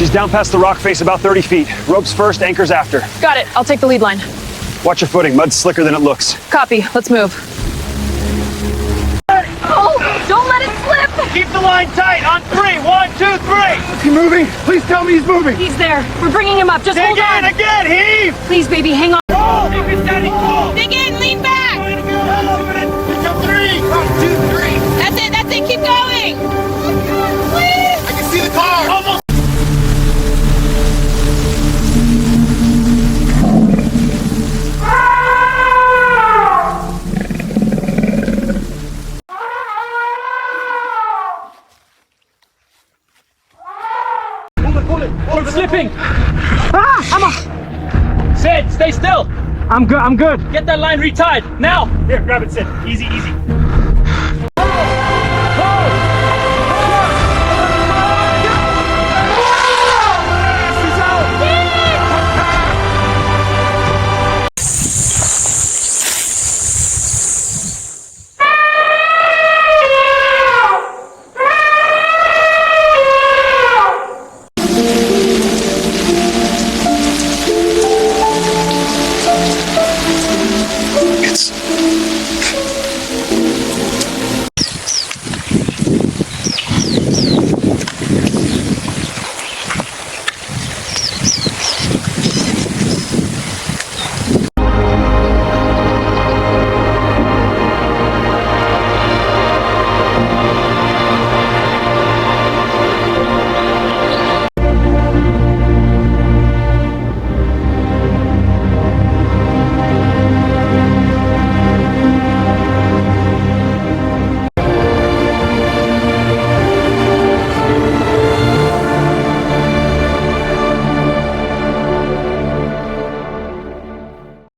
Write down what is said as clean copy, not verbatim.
She's down past the rock face about 30 feet. Ropes first, anchors after. Got it. I'll take the lead line. Watch your footing. Mud's slicker than it looks. Copy. Let's move. Oh, don't let it slip! Keep the line tight on 3. 1, 2, 3. Is he moving? Please tell me he's moving. He's there. We're bringing him up. Just Dig hold on. in again, heave. Please, baby, hang on. Keep it steady, pull. Dig in, lean back. 3. 1, 2, 3. That's it. Keep going. I can see the car. Almost. It's slipping! Sid, stay still! I'm good. Get that line retied, now! Here, grab it, Sid. Easy, easy.